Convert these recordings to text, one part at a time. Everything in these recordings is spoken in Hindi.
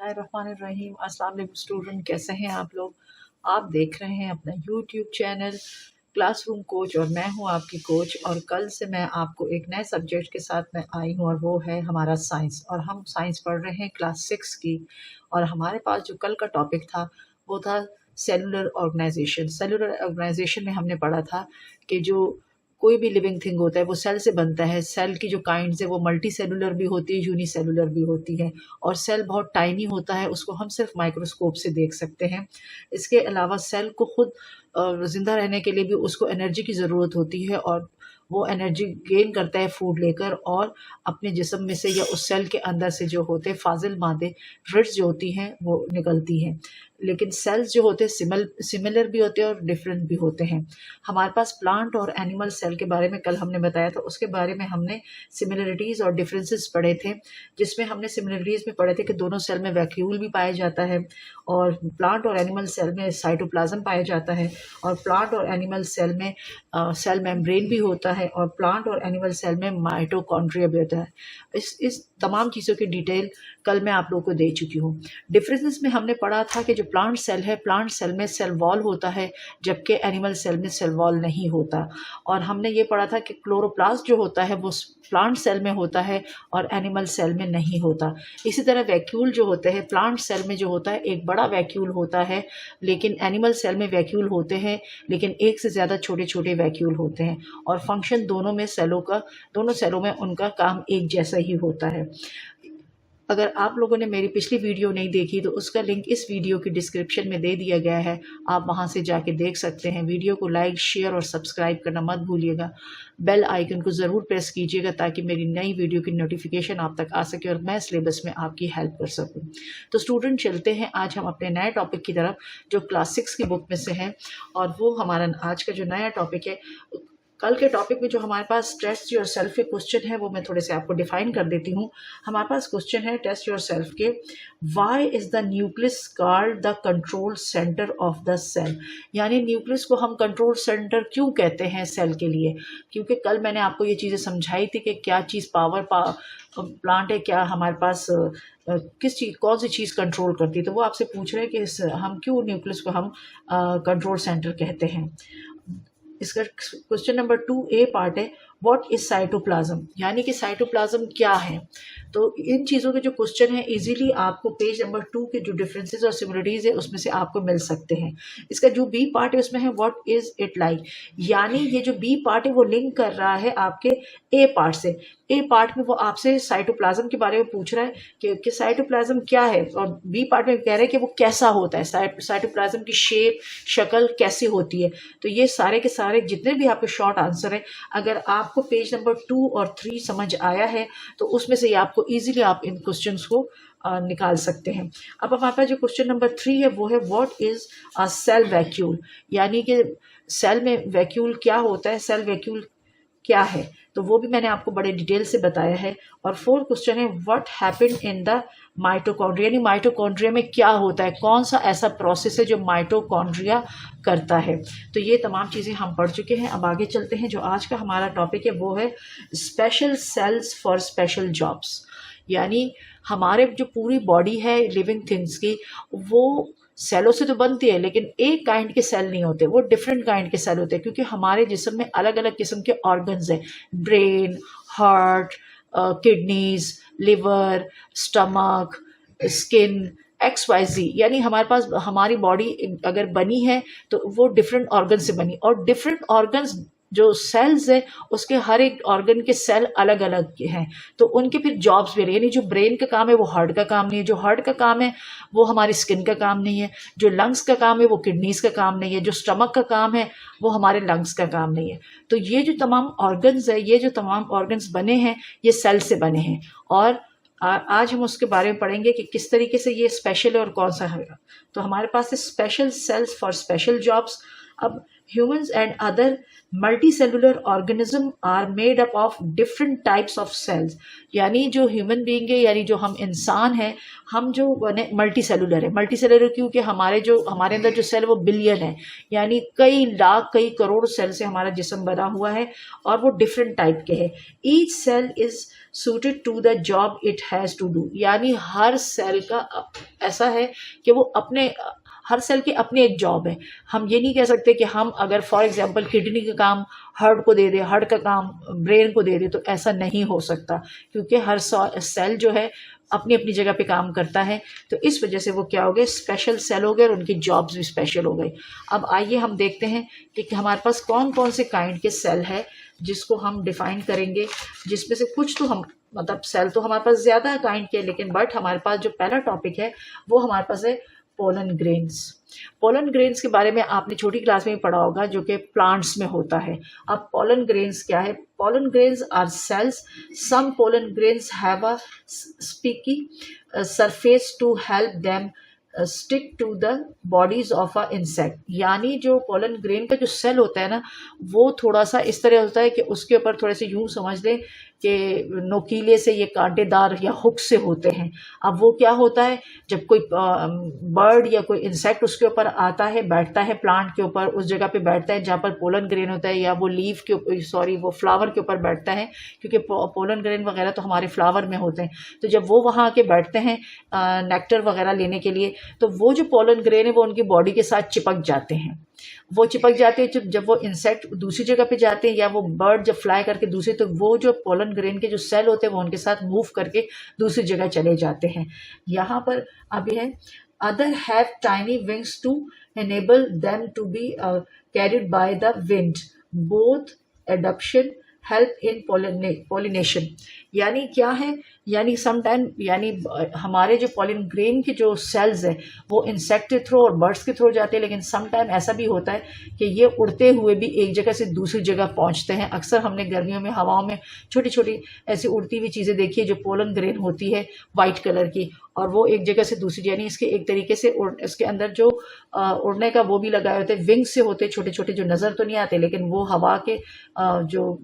बिस्मिल्लाहिर्रहमानिर्रहीम। अस्सलाम वालेकुम स्टूडेंट, कैसे हैं आप लोग। आप देख रहे हैं अपना यूट्यूब चैनल क्लासरूम कोच और मैं हूं आपकी कोच। और कल से मैं आपको एक नए सब्जेक्ट के साथ मैं आई हूं और वो है हमारा साइंस। और हम साइंस पढ़ रहे हैं क्लास 6 की। और हमारे पास जो कल का टॉपिक था वो था सेलुलर ऑर्गेनाइजेशन। सेलुलर ऑर्गेनाइजेशन में हमने पढ़ा था कि जो कोई भी लिविंग थिंग होता है वो सेल से बनता है। सेल की जो काइंड्स है वो मल्टी सेलुलर भी होती है, यूनिसेलुलर भी होती है। और सेल बहुत टाइनी होता है, उसको हम सिर्फ माइक्रोस्कोप से देख सकते हैं। इसके अलावा सेल को खुद ज़िंदा रहने के लिए भी उसको एनर्जी की ज़रूरत होती है, और वो एनर्जी गेन करता है फूड लेकर, और अपने जिस्म में से या उस सेल के अंदर से जो होते हैं फाजिल मादे रिड्स जो होती हैं वो निकलती हैं। लेकिन सेल्स जो होते हैं सिमिलर भी होते हैं और डिफरेंट भी होते हैं। हमारे पास प्लांट और एनिमल सेल के बारे में कल हमने बताया था, उसके बारे में हमने सिमिलरिटीज़ और डिफरेंसेस पढ़े थे। जिसमें हमने सिमिलरिटीज़ में पढ़े थे कि दोनों सेल में वैक्यूल भी पाया जाता है, और प्लांट और एनिमल सेल में साइटोप्लाज्म पाया जाता है, और प्लांट और एनिमल सेल में सेल मेम्ब्रेन भी होता है, और प्लांट और एनिमल सेल में माइटोकॉन्ड्रिया भी होता है। इस तमाम चीज़ों की डिटेल कल मैं आप लोगों को दे चुकी हूँ। डिफरेंसेस में हमने पढ़ा था कि जो प्लांट सेल है, प्लांट सेल में सेल वॉल होता है, जबकि एनिमल सेल में सेल वॉल नहीं होता। और हमने ये पढ़ा था कि क्लोरोप्लास्ट जो होता है वो प्लांट सेल में होता है और एनिमल सेल में नहीं होता। इसी तरह वैक्यूल जो होते हैं, प्लांट सेल में जो होता है एक बड़ा वैक्यूल होता है, लेकिन एनिमल सेल में वैक्यूल होते हैं लेकिन एक से ज़्यादा छोटे छोटे वैक्यूल होते हैं। और फंक्शन दोनों सेलों में उनका काम एक जैसा ही होता है। अगर आप लोगों ने मेरी पिछली वीडियो नहीं देखी तो उसका लिंक इस वीडियो की डिस्क्रिप्शन में दे दिया गया है, आप वहां से जाके देख सकते हैं। वीडियो को लाइक, शेयर और सब्सक्राइब करना मत भूलिएगा। बेल आइकन को ज़रूर प्रेस कीजिएगा ताकि मेरी नई वीडियो की नोटिफिकेशन आप तक आ सके और मैं सिलेबस में आपकी हेल्प कर सकूं। तो स्टूडेंट, चलते हैं आज हम अपने नए टॉपिक की तरफ जो क्लास 6 की बुक में से है। और वो हमारा आज का जो नया टॉपिक है, कल के टॉपिक में जो हमारे पास टेस्ट योर सेल्फ के क्वेश्चन है वो मैं थोड़े से आपको डिफाइन कर देती हूँ। हमारे पास क्वेश्चन है टेस्ट योर सेल्फ के, why is the nucleus called the control centre of the cell. यानी न्यूक्लियस को हम कंट्रोल सेंटर क्यों कहते हैं सेल के लिए। क्योंकि कल मैंने आपको ये चीज़ें समझाई थी कि क्या चीज़ प्लांट है, क्या हमारे पास किस चीज़, कौन सी चीज़ कंट्रोल करती है। तो वो आपसे पूछ रहे हैं कि हम क्यों न्यूक्लियस को हम कंट्रोल सेंटर कहते हैं। इसका क्वेश्चन नंबर 2A पार्ट है, व्हाट इज साइटोप्लाज्म, यानी कि साइटोप्लाज्म क्या है। तो इन चीज़ों के जो क्वेश्चन है इजीली आपको पेज नंबर 2 के जो डिफरेंसेस और सिमिलरिटीज है उसमें से आपको मिल सकते हैं। इसका जो बी पार्ट है उसमें है व्हाट इज इट लाइक, यानी ये जो बी पार्ट है वो लिंक कर रहा है आपके ए पार्ट से। ए पार्ट में वो आपसे साइटोप्लाज्म के बारे में पूछ रहा है कि साइटोप्लाज्म क्या है, और बी पार्ट में कह रहे हैं कि वो कैसा होता है, साइटोप्लाज्म की शेप शक्ल कैसी होती है। तो ये सारे के सारे जितने भी आपके शॉर्ट आंसर हैं, अगर आपको पेज नंबर 2 और 3 समझ आया है तो उसमें से आपको इजीली आप इन क्वेश्चंस को निकाल सकते हैं। अब हमारे पास जो क्वेश्चन नंबर 3 है वो है what is a cell vacuole, यानी कि सेल में वैक्यूल क्या होता है, सेल वैक्यूल क्या है। तो वो भी मैंने आपको बड़े डिटेल से बताया है। और 4th क्वेश्चन है what happened in the mitochondria, यानी माइटोकॉन्ड्रिया में क्या होता है, कौन सा ऐसा प्रोसेस है जो माइटोकॉन्ड्रिया करता है। तो ये तमाम चीज़ें हम पढ़ चुके हैं। अब आगे चलते हैं। जो आज का हमारा टॉपिक है वो है special cells for special jobs, यानी हमारे जो पूरी बॉडी है लिविंग थिंग्स की, वो सेलों से तो बनती है लेकिन एक काइंड के सेल नहीं होते, वो डिफरेंट काइंड के सेल होते हैं। क्योंकि हमारे जिस्म में अलग अलग किस्म के ऑर्गन्स हैं, brain, heart, kidneys, liver, stomach, skin, XYZ, यानी हमारे पास हमारी बॉडी अगर बनी है तो वो डिफरेंट ऑर्गन से बनी, और डिफरेंट ऑर्गन्स जो सेल्स है उसके हर एक ऑर्गन के सेल अलग अलग हैं। तो उनके फिर जॉब्स भी, यानी जो ब्रेन का काम है वो हार्ट का काम नहीं है, जो हार्ट का काम है वो हमारी स्किन का काम नहीं है, जो लंग्स का काम है वो किडनीज का काम नहीं है, जो स्टमक का काम है वो हमारे लंग्स का काम नहीं है। तो ये जो तमाम ऑर्गन्स है, ये जो तमाम ऑर्गन्स बने हैं ये सेल से बने हैं। और आज हम उसके बारे में पढ़ेंगे कि किस तरीके से ये स्पेशल है और कौन सा है। तो हमारे पास है special cells for special jobs. अब Humans and other multicellular organism are made up of different types of cells. यानी जो ह्यूमन बीइंग है, यानी जो हम इंसान हैं, हम जो बने मल्टी सेलुलर है। मल्टी सेलुलर क्योंकि हमारे अंदर जो सेल वो बिलियन है, यानी कई लाख कई करोड़ सेल से हमारा जिस्म बना हुआ है और वो डिफरेंट टाइप के हैं। Each cell is suited to the job it has to do, यानी हर सेल का ऐसा है कि वो हर सेल की अपनी एक जॉब है। हम ये नहीं कह सकते कि हम अगर फॉर एग्जांपल किडनी का काम हार्ट को दे दे, हार्ट का काम ब्रेन को दे दे, तो ऐसा नहीं हो सकता, क्योंकि हर सेल जो है अपनी अपनी जगह पे काम करता है। तो इस वजह से वो क्या हो गए, स्पेशल सेल हो गए और उनकी जॉब्स भी स्पेशल हो गई। अब आइए हम देखते हैं कि हमारे पास कौन कौन से काइंड के सेल है जिसको हम डिफाइन करेंगे, जिसमें से कुछ तो हम मतलब सेल तो हमारे पास ज़्यादा काइंड के, लेकिन बट हमारे पास जो पहला टॉपिक है वो हमारे पास है पोलन ग्रेन्स। पोलन ग्रेन्स के बारे में आपने छोटी क्लास में भी पढ़ा होगा, जो कि प्लांट्स में होता है। अब पोलन ग्रेन्स क्या है? Pollen grains are cells. Some pollen grains have a sticky surface to help them stick to the bodies of a insect. यानी जो पोलन ग्रेन का जो सेल होता है ना, वो थोड़ा सा इस तरह होता है कि उसके ऊपर थोड़े से यूं समझ लें कि नोकीले से, ये कांटेदार या हुक से होते हैं। अब वो क्या होता है, जब कोई बर्ड या कोई इंसेक्ट उसके ऊपर आता है, बैठता है प्लांट के ऊपर, उस जगह पे बैठता है जहाँ पर पोलन ग्रेन होता है, या वो लीफ के ऊपर, सॉरी वो फ्लावर के ऊपर बैठता है, क्योंकि पोलन ग्रेन वगैरह तो हमारे फ्लावर में होते हैं। तो जब वो वहाँ आके बैठते हैं नेक्टर वगैरह लेने के लिए, तो वो जो पोलन ग्रेन है वो उनकी बॉडी के साथ चिपक जाते हैं। वो चिपक जाते हैं जब वो इंसेक्ट दूसरी जगह पे जाते हैं, या वो बर्ड जब फ्लाई करके दूसरे, तो वो जो पोलन ग्रेन के जो सेल होते हैं वो उनके साथ मूव करके दूसरी जगह चले जाते हैं। यहाँ पर अभी है other have tiny wings to enable them to be carried by the wind. Both adaption help in pollination. यानी क्या है, यानी समटाइम यानी हमारे जो पोलन ग्रेन के जो सेल्स हैं वो इंसेक्ट के थ्रू और बर्ड्स के थ्रू जाते हैं, लेकिन समटाइम ऐसा भी होता है कि ये उड़ते हुए भी एक जगह से दूसरी जगह पहुंचते हैं। अक्सर हमने गर्मियों में हवाओं में छोटी छोटी ऐसी उड़ती हुई चीज़ें देखी है जो पोलन ग्रेन होती है वाइट कलर की, और वो एक जगह से दूसरी, यानी इसके एक तरीके से इसके अंदर जो उड़ने का वो भी लगाए होते हैं, विंग्स से होते छोटे छोटे, जो नज़र तो नहीं आते, लेकिन वो हवा के जो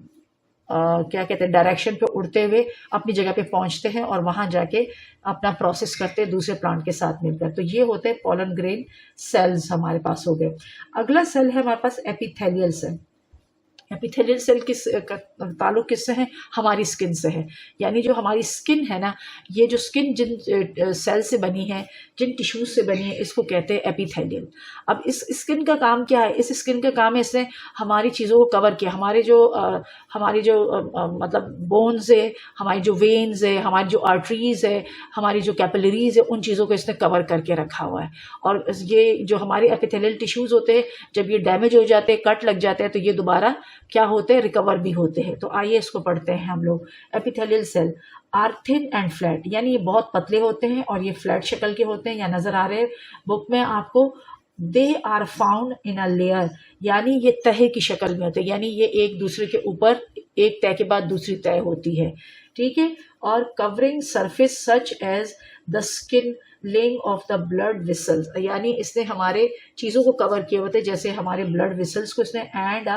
क्या कहते हैं डायरेक्शन पे उड़ते हुए अपनी जगह पे पहुंचते हैं और वहां जाके अपना प्रोसेस करते हैं दूसरे प्लांट के साथ मिलकर। तो ये होते हैं पोलन ग्रेन सेल्स हमारे पास हो गए। अगला सेल है हमारे पास एपिथेलियल सेल। एपिथेलियल सेल ताल्लुक किससे है? हमारी स्किन से है। यानी जो हमारी स्किन है ना, ये जो स्किन जिन सेल से बनी है, जिन टिश्यूज से बनी है, इसको कहते हैं एपिथेलियल। अब इस स्किन का काम क्या है? इस स्किन का काम है इसने हमारी चीज़ों को कवर किया, हमारी जो मतलब बोन्स है, हमारी जो वेन्स है, हमारी जो आर्टरीज है, हमारी जो कैपिलरीज है, उन चीज़ों को इसने कवर करके रखा हुआ है। और ये जो हमारे एपिथेलियल टिश्यूज होते हैं, जब ये डैमेज हो जाते हैं, कट लग जाते हैं, तो ये दोबारा क्या होते हैं, रिकवर भी होते हैं। तो आइए इसको पढ़ते हैं हम लोग। Epithelial cell are thin and flat, यानी ये बहुत पतले होते हैं और ये फ्लैट शक्ल के होते हैं, या नजर आ रहे हैं बुक में आपको। They are found in a layer, यानी ये तह की शक्ल में होते हैं, यानी ये एक दूसरे के ऊपर एक तह के बाद दूसरी तह होती है, ठीक है। और covering surface such as the skin, lining of the blood vessels, यानी इसने हमारे चीज़ों को कवर किए होते हैं, जैसे हमारे ब्लड विसल्स को इसने, एंड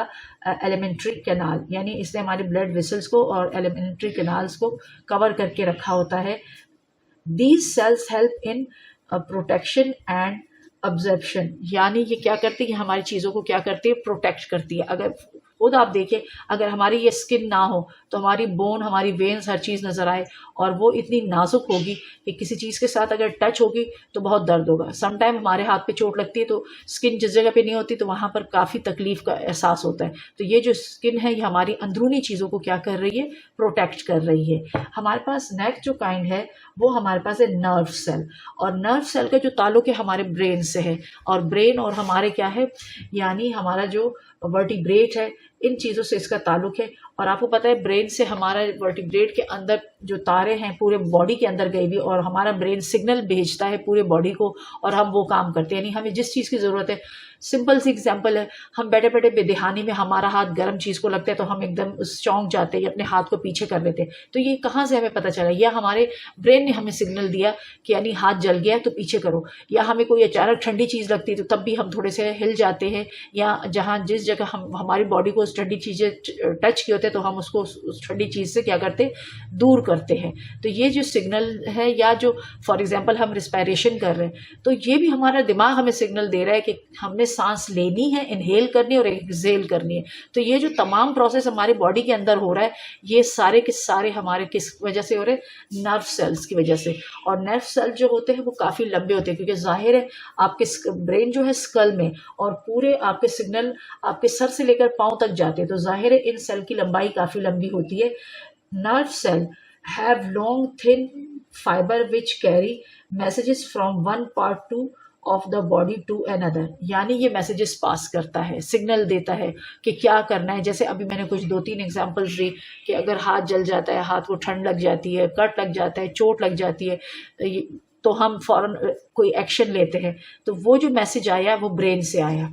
एलिमेंट्री कैनाल, यानी इसने हमारे ब्लड विसल्स को और एलिमेंट्री कैनाल्स को कवर करके रखा होता है। These cells help in protection and absorption, यानी ये क्या करती है, हमारी चीज़ों को क्या करती है, प्रोटेक्ट करती है। अगर खुद आप देखें, अगर हमारी ये स्किन ना हो तो हमारी बोन, हमारी वेन्स, हर चीज़ नज़र आए, और वो इतनी नाजुक होगी कि किसी चीज़ के साथ अगर टच होगी तो बहुत दर्द होगा। समटाइम हमारे हाथ पे चोट लगती है तो स्किन जिस जगह पे नहीं होती तो वहाँ पर काफ़ी तकलीफ का एहसास होता है। तो ये जो स्किन है ये हमारी अंदरूनी चीज़ों को क्या कर रही है, प्रोटेक्ट कर रही है। हमारे पास नेक्स्ट जो काइंड है वो हमारे पास है नर्व सेल, और नर्व सेल का जो ताल्लुक है हमारे ब्रेन से है, और ब्रेन और हमारे क्या है, यानी हमारा जो वर्टिब्रेट है, इन चीज़ों से इसका ताल्लुक है। और आपको पता है ब्रेन से हमारा वर्टिब्रेट के अंदर जो तारे हैं पूरे बॉडी के अंदर गई भी, और हमारा ब्रेन सिग्नल भेजता है पूरे बॉडी को और हम वो काम करते हैं। यानी हमें जिस चीज़ की ज़रूरत है, सिंपल सी एग्जांपल है, हम बैठे बैठे बेदहानी में हमारा हाथ गर्म चीज़ को लगता है तो हम एकदम चौंक जाते हैं, अपने हाथ को पीछे कर लेते हैं। तो ये कहाँ से हमें पता चला? या हमारे ब्रेन ने हमें सिग्नल दिया कि यानी हाथ जल गया है तो पीछे करो। या हमें कोई अचानक ठंडी चीज़ लगती है तो तब भी हम थोड़े से हिल जाते हैं, या जहाँ जिस जगह हम हमारी बॉडी को उस ठंडी चीज़ें टच किए होते हैं तो हम उसको उस ठंडी चीज़ से क्या करते, दूर करते हैं। तो ये जो सिग्नल है, या जो फॉर एग्जांपल हम रिस्पायरेशन कर रहे हैं तो ये भी हमारा दिमाग हमें सिग्नल दे रहा है कि हमने सांस लेनी है, इनहेल करनी है और एक्सहेल करनी है। तो ये जो तमाम प्रोसेस हमारी बॉडी के अंदर हो रहा है, ये सारे के सारे हमारे किस वजह से हो रहे हैं? नर्व सेल्स की वजह से। और नर्व सेल जो होते हैं वो काफ़ी लंबे होते हैं, क्योंकि जाहिर है आपके ब्रेन जो है स्कल में, और पूरे आपके सिग्नल आपके सर से लेकर पाँव तक जाते हैं, तो जाहिर है इन सेल की लंबाई काफ़ी लंबी होती है। Nerve cell have long thin fiber which carry messages from one part to of the body to another। यानी ये मैसेजेस पास करता है, सिग्नल देता है कि क्या करना है। जैसे अभी मैंने कुछ 2-3 एग्जांपल्स दी कि अगर हाथ जल जाता है, हाथ को ठंड लग जाती है, कट लग जाता है, चोट लग जाती है, तो हम फौरन कोई एक्शन लेते हैं। तो वो जो मैसेज आया वो ब्रेन से आया।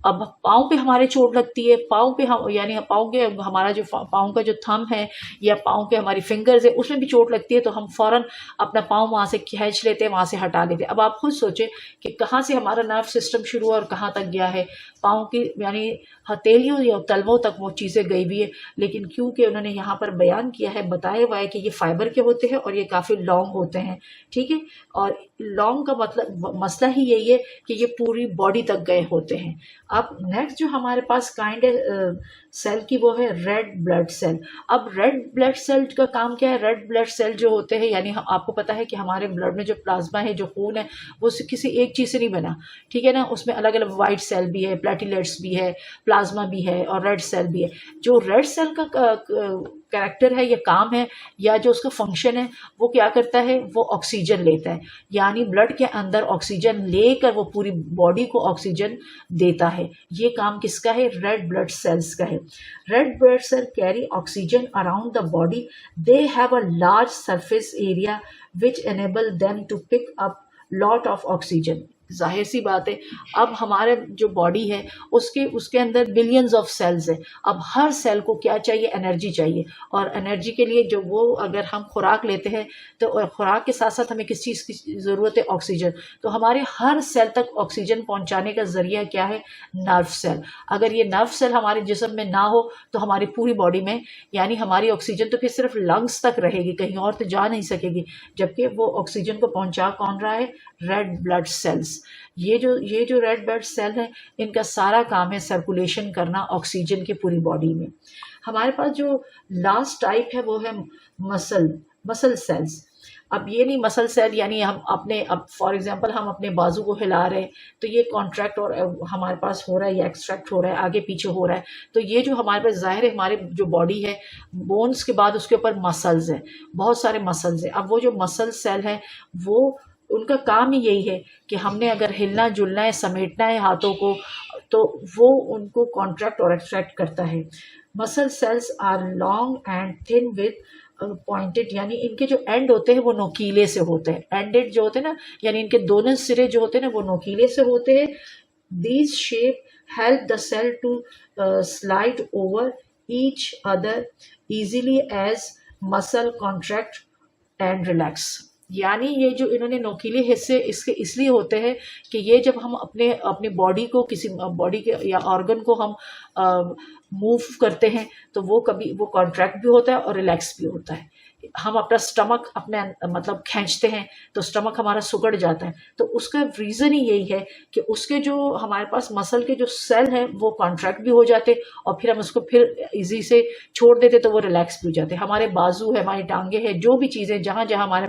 अब पाँव पे हमारे चोट लगती है, पाँव पे हम यानी पाँव के हमारा जो पाँव का जो थंब है या पाँव के हमारी फिंगर्स है उसमें भी चोट लगती है, तो हम फ़ौरन अपना पाँव वहाँ से खींच लेते हैं, वहाँ से हटा लेते हैं। अब आप खुद सोचें कि कहाँ से हमारा नर्व सिस्टम शुरू हुआ और कहाँ तक गया है। पाँव की यानी हथेलियों या तलवों तक वो चीज़ें गई भी है, लेकिन क्योंकि उन्होंने यहाँ पर बयान किया है, बताया हुआ है कि ये फाइबर के होते हैं और ये काफ़ी लॉन्ग होते हैं, ठीक है। और लॉन्ग का मतलब मसला ही यही है कि ये पूरी बॉडी तक गए होते हैं। अब नेक्स्ट जो हमारे पास काइंड है सेल की, वो है रेड ब्लड सेल। अब रेड ब्लड सेल का काम क्या है? रेड ब्लड सेल जो होते हैं, यानी आपको पता है कि हमारे ब्लड में जो प्लाज्मा है, जो खून है, वो किसी एक चीज़ से नहीं बना, ठीक है ना। उसमें अलग अलग वाइट सेल भी है, प्लेटिलेट्स भी है, प्लाज्मा भी है और रेड सेल भी है। जो रेड सेल का कैरेक्टर है या काम है या जो उसका फंक्शन है, वो क्या करता है? वो ऑक्सीजन लेता है, यानी ब्लड के अंदर ऑक्सीजन लेकर वो पूरी बॉडी को ऑक्सीजन देता है। ये काम किसका है? रेड ब्लड सेल्स का है। Red blood cell carry oxygen around the body. They have a large surface area which enable them to pick up lot of oxygen. जाहिर सी बात है, अब हमारे जो बॉडी है उसके अंदर बिलियंस ऑफ सेल्स है। अब हर सेल को क्या चाहिए? एनर्जी चाहिए। और एनर्जी के लिए जो वो अगर हम खुराक लेते हैं तो खुराक के साथ साथ हमें किस चीज़ की ज़रूरत है? ऑक्सीजन। तो हमारे हर सेल तक ऑक्सीजन पहुंचाने का ज़रिया क्या है? Nerve cell. अगर ये नर्व सेल हमारे जिस्म में ना हो तो हमारी पूरी बॉडी में यानी हमारी ऑक्सीजन तो फिर सिर्फ लंग्स तक रहेगी, कहीं और तो जा नहीं सकेगी। जबकि वो ऑक्सीजन को पहुंचा कौन रहा है? Red blood cells. ये जो रेड ब्लड सेल है, इनका सारा काम है सर्कुलेशन करना ऑक्सीजन की पूरी बॉडी में। हमारे पास जो लास्ट टाइप है वो है मसल सेल्स। अब ये नहीं मसल सेल यानी हम अब फॉर एग्जांपल हम अपने बाजू को हिला रहे हैं तो ये कॉन्ट्रैक्ट और हमारे पास हो रहा है या एक्सट्रैक्ट हो रहा है, आगे पीछे हो रहा है। तो ये जो हमारे पास ज़ाहिर है हमारे जो बॉडी है, बोन्स के बाद उसके ऊपर मसल्स हैं, बहुत सारे मसल्स हैं। अब वो जो मसल सेल है वो उनका काम ही यही है कि हमने अगर हिलना जुलना है, समेटना है हाथों को, तो वो उनको कॉन्ट्रैक्ट और एक्सट्रैक्ट करता है। Muscle cells are long and thin with pointed, यानी इनके जो एंड होते हैं वो नोकीले से होते हैं। एंडेड जो होते हैं ना, यानी इनके दोनों सिरे जो होते हैं ना वो नोकीले से होते हैं। These shape help the cell to slide over each other easily as muscle contract and relax. यानी ये जो इन्होंने नोकीले हिस्से इसके इसलिए होते हैं कि ये जब हम अपने बॉडी को किसी बॉडी के या ऑर्गन को हम मूव करते हैं तो वो कभी वो कॉन्ट्रैक्ट भी होता है और रिलैक्स भी होता है। हम अपना स्टमक अपने मतलब खींचते हैं तो स्टमक हमारा सिकुड़ जाता है, तो उसका रीज़न ही यही है कि उसके जो हमारे पास मसल के जो सेल हैं वो कॉन्ट्रैक्ट भी हो जाते और फिर हम उसको फिर इजी से छोड़ देते तो वो रिलैक्स भी हो जाते। हमारे बाजू है, हमारी टांगे हैं, जो भी चीज़ें जहाँ जहाँ हमारे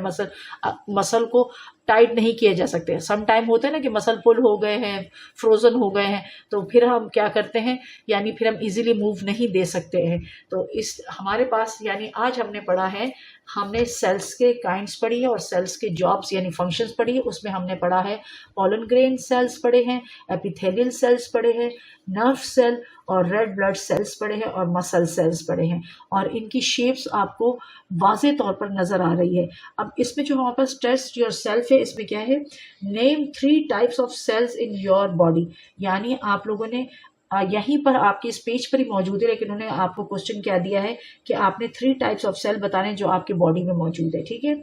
मसल को टाइट नहीं किए जा सकते। सम टाइम होता है ना कि मसल पुल हो गए हैं, फ्रोज़न हो गए हैं, तो फिर हम क्या करते हैं यानी फिर हम इजीली मूव नहीं दे सकते हैं। तो इस हमारे पास यानी आज हमने पढ़ा है, हमने सेल्स के काइंड्स पढ़ी है और सेल्स के जॉब्स यानी फंक्शंस पढ़ी है। उसमें हमने पढ़ा है पॉलन ग्रेन सेल्स पढ़े हैं, एपिथेलियल सेल्स पढ़े हैं, नर्व सेल और रेड ब्लड सेल्स पड़े हैं और मसल सेल्स पड़े हैं, और इनकी शेप्स आपको वाज़े तौर पर नज़र आ रही है। अब इसमें जो हमारे पास टेस्ट योर सेल्फ है, इसमें क्या है, name 3 types of cells in your body. यानी आप लोगों ने यहीं पर आपके इस पेज पर ही मौजूद है, लेकिन उन्होंने आपको क्वेश्चन क्या दिया है कि आपने 3 टाइप्स ऑफ सेल बताने जो आपकी बॉडी में मौजूद है। ठीक है,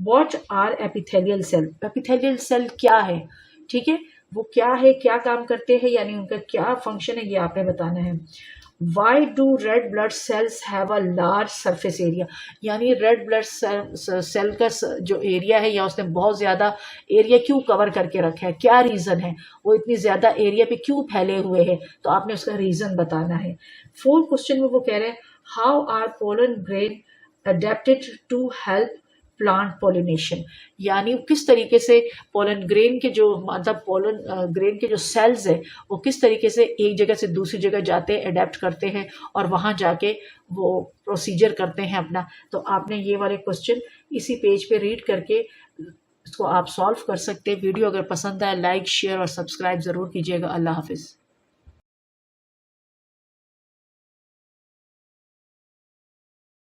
what are epithelial cell, epithelial cell क्या है, ठीक है, वो क्या है, क्या काम करते हैं, यानी उनका क्या फंक्शन है, ये आपने बताना है। Why do red blood cells have a large surface area, यानी रेड ब्लड सेल का जो एरिया है, या उसने बहुत ज़्यादा एरिया क्यों कवर करके रखा है, क्या रीज़न है, वो इतनी ज़्यादा एरिया पे क्यों फैले हुए हैं, तो आपने उसका रीज़न बताना है। 4th क्वेश्चन में वो कह रहे हैं how are pollen grain adapted to help plant pollination, यानी किस तरीके से पोलन ग्रेन के जो मतलब पोलन ग्रेन के जो सेल्स है वो किस तरीके से एक जगह से दूसरी जगह जाते हैं, अडेप्ट करते हैं और वहाँ जाके वो प्रोसीजर करते हैं अपना। तो आपने ये वाले क्वेश्चन इसी पेज पे रीड करके इसको आप सॉल्व कर सकते हैं। वीडियो अगर पसंद आए लाइक शेयर और सब्सक्राइब ज़रूर कीजिएगा। अल्लाह हाफिज़।